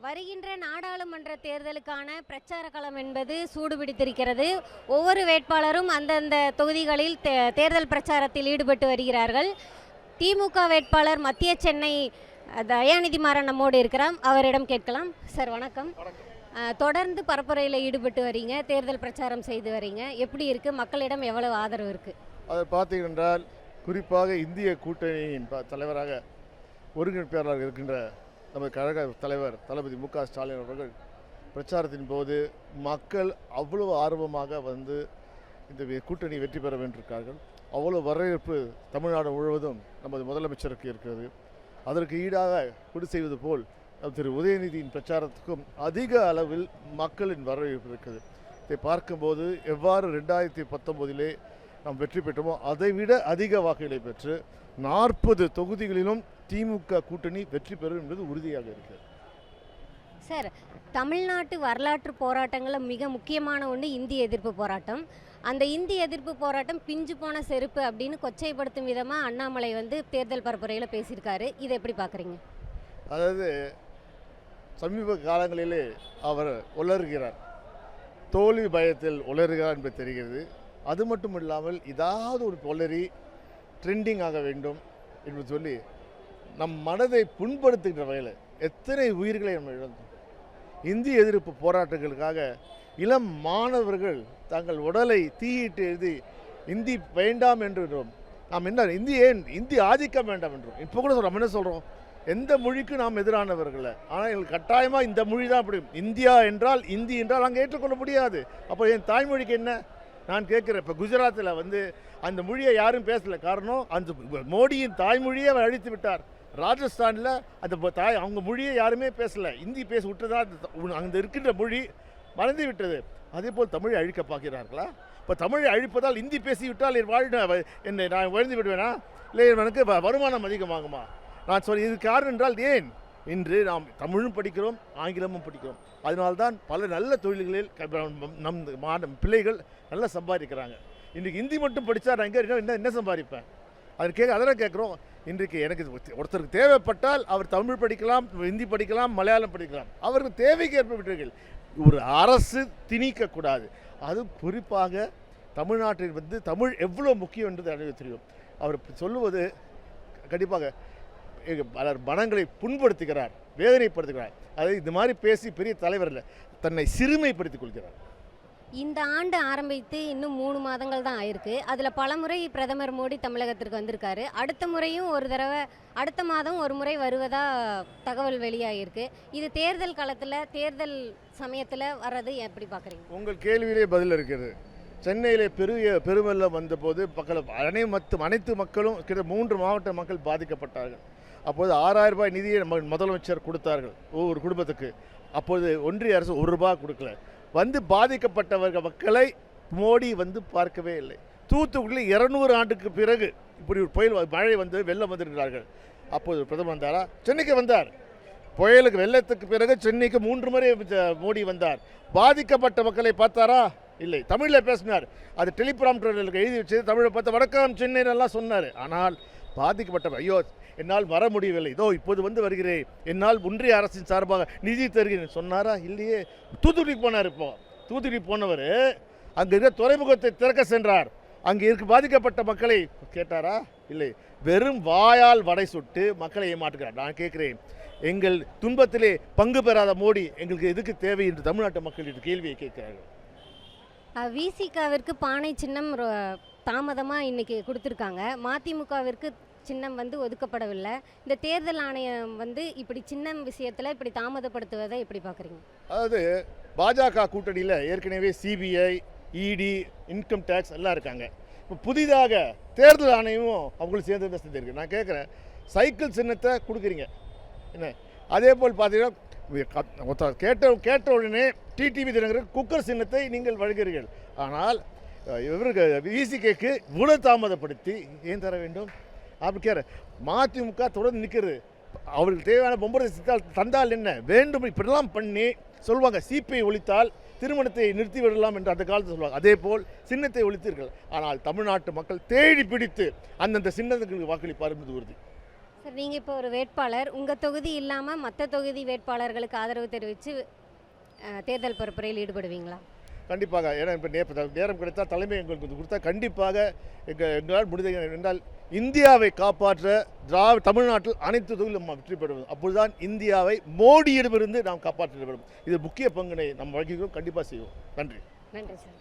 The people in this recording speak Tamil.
வருகின்ற நாடாளுமன்ற தேர்தலுக்கான பிரச்சார களம் என்பது சூடுபிடித்திருக்கிறது. ஒவ்வொரு வேட்பாளரும் அந்தந்த தொகுதிகளில் தேர்தல் பிரச்சாரத்தில் ஈடுபட்டு வருகிறார்கள். திமுக வேட்பாளர் மத்திய சென்னை தயாநிதி மாறன் நம்மோடு இருக்கிறார். அவரிடம் கேட்கலாம். சார் வணக்கம். தொடர்ந்து பரப்புரையில் ஈடுபட்டு வரீங்க, தேர்தல் பிரச்சாரம் செய்து வரீங்க. எப்படி இருக்குது? மக்களிடம் எவ்வளவு ஆதரவு இருக்குது? அதை பார்த்தீங்கன்றால் குறிப்பாக இந்திய கூட்டணியின் தலைவராக ஒருங்கிணைப்பாளராக இருக்கின்ற நமது கழக தலைவர் தளபதி மு.க. ஸ்டாலின் அவர்கள் பிரச்சாரத்தின் போது மக்கள் அவ்வளவு ஆர்வமாக வந்து இந்த கூட்டணி வெற்றி பெற வேண்டியிருக்கார்கள். அவ்வளவு வரவேற்பு தமிழ்நாடு முழுவதும் நமது முதலமைச்சருக்கு இருக்கிறது. அதற்கு ஈடாக கொடு செய்வது போல் திரு உதயநிதியின் பிரச்சாரத்துக்கும் அதிக அளவில் மக்களின் வரவேற்பு இருக்குது. இதை பார்க்கும்போது எவ்வாறு 2019 நாம் வெற்றி பெற்றோமோ அதைவிட அதிக வாக்குகளை பெற்று 40 தொகுதிகளிலும் திமுக கூட்டணி வெற்றி பெறும் என்பது உறுதியாக இருக்கிறது. சார், தமிழ்நாட்டு வரலாற்று போராட்டங்களில் மிக முக்கியமான ஒன்று இந்திய எதிர்ப்பு போராட்டம். அந்த இந்திய எதிர்ப்பு போராட்டம் பிஞ்சு போன செருப்பு அப்படின்னு கொச்சைப்படுத்தும் விதமாக அண்ணாமலை வந்து தேர்தல் பரப்புரையில் பேசியிருக்காரு. இதை எப்படி பார்க்குறீங்க? அதாவது சமீப காலங்களிலே அவர் உளறுகிறார், தோல்வி பயத்தில் உளறுகிறார் என்பது தெரிகிறது. அது மட்டும் இல்லாமல் ஏதாவது ஒரு உளறி ட்ரெண்டிங் ஆக வேண்டும் என்று சொல்லி நம் மனதை புண்படுத்துகின்ற வகையில் எத்தனை உயிர்களை நம்ம இழந்தோம். இந்திய எதிர்ப்பு போராட்டங்களுக்காக இளம் மாணவர்கள் தங்கள் உடலை தீயிட்டு எழுதி இந்தி வேண்டாம் என்றும் நாம் என்ன இந்தி ஆதிக்கம் வேண்டாம் என்றும் இப்போ கூட சொல்கிறோம். என்ன சொல்கிறோம்? எந்த மொழிக்கும் நாம் எதிரானவர்கள், ஆனால் எங்களுக்கு கட்டாயமாக இந்த மொழி தான் அப்படி. இந்தியா என்றால் இந்தி என்றால் அங்கே ஏற்றுக்கொள்ள முடியாது. அப்போ என் தாய்மொழிக்கு என்ன நான் கேட்குறேன். இப்போ குஜராத்தில் வந்து அந்த மொழியை யாரும் பேசலை. காரணம், அந்த மோடியின் தாய்மொழியை அவர் அழித்து விட்டார். ராஜஸ்தானில் அந்த அவங்க மொழியை யாருமே பேசலை. இந்தி பேச விட்டதால் அங்கே இருக்கின்ற மொழி மறந்து விட்டது. அதே போல் தமிழை அழிக்க பார்க்கிறார்களா? இப்போ தமிழை அழிப்பதால் இந்தி பேசிவிட்டால் என்னை நான் வாழ்ந்து விடுவேனா? இல்லை எனக்கு வருமானம் அதிகமாகுமா? நான் சொல்ல இது காரணம் என்றால் ஏன் இன்று நாம் தமிழும் படிக்கிறோம், ஆங்கிலமும் படிக்கிறோம். அதனால்தான் பல நல்ல தொழில்களில் நம் பிள்ளைகள் நல்லா சம்பாதிக்கிறாங்க. இன்றைக்கு ஹிந்தி மட்டும் படித்தா நான் என்ன சம்பாதிப்பேன்? அதெல்லாம் கேட்குறோம். இன்றைக்கு எனக்கு ஒருத்தருக்கு தேவைப்பட்டால் அவர் தமிழ் படிக்கலாம், ஹிந்தி படிக்கலாம், மலையாளம் படிக்கலாம். அவருக்கு தேவைக்கு ஏற்பட்டவர்கள் ஒரு அரசு திணிக்கக்கூடாது. அது குறிப்பாக தமிழ்நாட்டில் வந்து தமிழ் எவ்வளோ முக்கியம் என்றது எனக்கு தெரியும். அவர் சொல்லுவது கண்டிப்பாக பலர் மனங்களை புண்படுத்துகிறார், வேதனைப்படுத்துகிறார். அதாவது இந்த மாதிரி பேசி பெரிய தலைவர் இல்லை, தன்னை சிறுமைப்படுத்திக் கொள்கிறார். இந்த ஆண்டு ஆரம்பித்து இன்னும் 3 மாதங்கள் தான் ஆயிருக்கு. அதில் பல முறை பிரதமர் மோடி தமிழகத்திற்கு வந்திருக்காரு. அடுத்த முறையும் ஒரு தடவை அடுத்த மாதம் ஒரு முறை வருவதா தகவல் வெளியாகிருக்கு. இது தேர்தல் காலத்தில் தேர்தல் சமயத்தில் வர்றது எப்படி பார்க்குறீங்க? உங்கள் கேள்வியிலே பதில் இருக்கிறது. சென்னையிலே பெருவெள்ளம் வந்தபோது அனைத்து மக்களும் கிட்ட 3 மாவட்ட மக்கள் பாதிக்கப்பட்டார்கள். அப்போது 6000 ரூபாய் நிதியை முதலமைச்சர் கொடுத்தார்கள் ஒவ்வொரு குடும்பத்துக்கு. அப்போது ஒன்றிய அரசு ₹1 கொடுக்கல. வந்து பாதிக்கப்பட்டவர்கள் மக்களை மோடி வந்து பார்க்கவே இல்லை. தூத்துக்குடியில் 200 ஆண்டுக்கு பிறகு இப்படி ஒரு புயல் மழை வந்து வெள்ளம் வந்திருக்கிறார்கள். அப்போது பிரதமர் வந்தாரா? சென்னைக்கு வந்தார். புயலுக்கு வெள்ளத்துக்கு பிறகு சென்னைக்கு 3 முறை மோடி வந்தார். பாதிக்கப்பட்ட மக்களை பார்த்தாரா? இல்லை. தமிழில் பேசினார். அது டெலிபிராம்டர்களுக்கு எழுதி வச்சு தமிழை பார்த்து வணக்கம் சென்னைன்னெல்லாம் சொன்னார். ஆனால் பாதிக்கப்பட்ட ஐயோ என்னால் வர முடியவில்லை, இதோ இப்போது வந்து வருகிறேன், என்னால் ஒன்றிய அரசின் சார்பாக நிதி தருகிறேன் சொன்னாரா? இல்லையே. தூத்துக்குடிக்கு போனார். இப்போ தூத்துக்குடி போனவர் அங்கே இருக்க துறைமுகத்தை திறக்க சென்றார். அங்கே பாதிக்கப்பட்ட மக்களை கேட்டாரா? இல்லை. வெறும் வாயால் வடை சுட்டு மக்களை ஏமாற்றுகிறார். நான் கேட்கிறேன், எங்கள் துன்பத்திலே பங்கு பெறாத மோடி எங்களுக்கு எதுக்கு தேவை என்று தமிழ்நாட்டு மக்கள் இந்த கேள்வியை கேட்கிறார்கள். விசிகாவிற்கு பானை சின்னம் தாமதமாக இன்னைக்கு கொடுத்துருக்காங்க. மதிமுகவிற்கு சின்னம் வந்து ஒதுக்கப்படவில்லை. இந்த தேர்தல் ஆணையம் வந்து இப்படி சின்னம் விஷயத்தில் இப்படி தாமதப்படுத்துவதை எப்படி பார்க்குறீங்க? அதாவது பாஜக கூட்டணியில் ஏற்கனவே சிபிஐ, இடி, இன்கம் டேக்ஸ் எல்லாம் இருக்காங்க. இப்போ புதிதாக தேர்தல் ஆணையமும் அவங்களுக்கு சேர்ந்து தான் செஞ்சுருக்கு. நான் கேட்குறேன், சைக்கிள் சின்னத்தை கொடுக்குறீங்க என்ன? அதே போல் பார்த்தீங்கன்னா கேட்ட உடனே டிடிவி தினகரன் குக்கர் சின்னத்தை நீங்கள் வழங்குகிறீர்கள். ஆனால் இவருக்கு விசிகேக்கு இவ்வளவு தாமதப்படுத்தி ஏன் தர வேண்டும்? அப்படி கேட்குற மதிமுக தொடர்ந்து நிற்கிறது. அவர்களுக்கு தேவையான பொம்பரை தந்தால் என்ன வேண்டும் இப்படிலாம் பண்ணி சொல்லுவாங்க. சிபிஐ ஒழித்தால் திருமணத்தை நிறுத்தி விடலாம் என்று அந்த காலத்தில் சொல்லுவாங்க. அதே போல் சின்னத்தை ஒழித்தீர்கள். ஆனால் தமிழ்நாட்டு மக்கள் தேடி பிடித்து அந்தந்த சின்னத்துக்கு வாக்களிப்பார் என்பது உறுதி. சார், நீங்கள் இப்போ ஒரு வேட்பாளர், உங்கள் தொகுதி இல்லாமல் மற்ற தொகுதி வேட்பாளர்களுக்கு ஆதரவு தெரிவித்து தேர்தல் பரப்புரையில் ஈடுபடுவீங்களா? கண்டிப்பாக. ஏன்னா இப்போ நேரம் கிடைத்தால் தலைமை எங்களுக்கு கொடுத்தா கண்டிப்பாக எங்களால் முடிந்த என்றால் இந்தியாவை காப்பாற்ற தமிழ்நாட்டில் அனைத்து தொகுதியிலும் நம்ம வெற்றி பெறுவோம். அப்பொழுதுதான் இந்தியாவை மோடியிடமிருந்து நாம் காப்பாற்ற வேண்டும். இது முக்கிய பங்கினை நாம் வழங்குகிறோம், கண்டிப்பாக செய்வோம். நன்றி. நன்றி சார்.